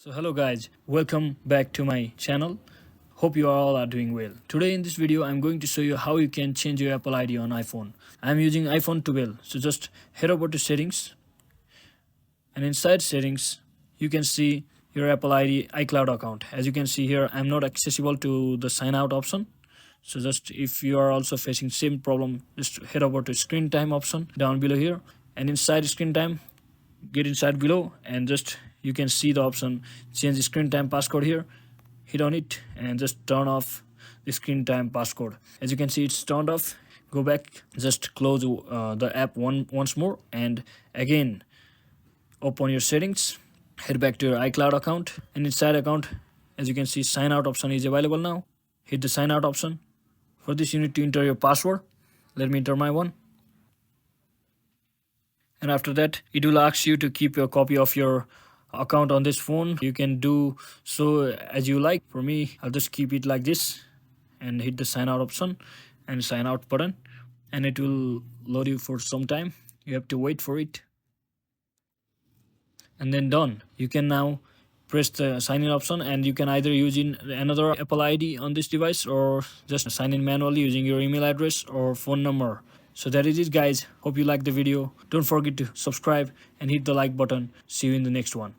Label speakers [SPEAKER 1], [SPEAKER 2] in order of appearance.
[SPEAKER 1] So hello guys, welcome back to my channel. Hope you all are doing well. Today in this video I'm going to show you how you can change your Apple ID on iPhone. I'm using iPhone 12, so just head over to settings, and inside settings you can see your Apple ID iCloud account. As you can see here, I'm not accessible to the sign out option. So just if you are also facing same problem, just head over to screen time option down below here, and inside screen time, get inside below, and just you can see the option change screen time passcode here. Hit on it and just turn off the screen time passcode. As you can see, it's turned off. Go back, just close the app once more, and again open your settings, head back to your iCloud account, and inside account, as you can see, sign out option is available now. Hit the sign out option. For this you need to enter your password. Let me enter my one. And after that it will ask you to keep your copy of your account on this phone. You can do so as you like. For me, I'll just keep it like this and hit the sign out option and sign out button, and it will load you for some time. You have to wait for it, and then done. You can now press the sign in option, and you can either use in another Apple ID on this device or just sign in manually using your email address or phone number. So that is it guys. Hope you liked the video. Don't forget to subscribe and hit the like button. See you in the next one.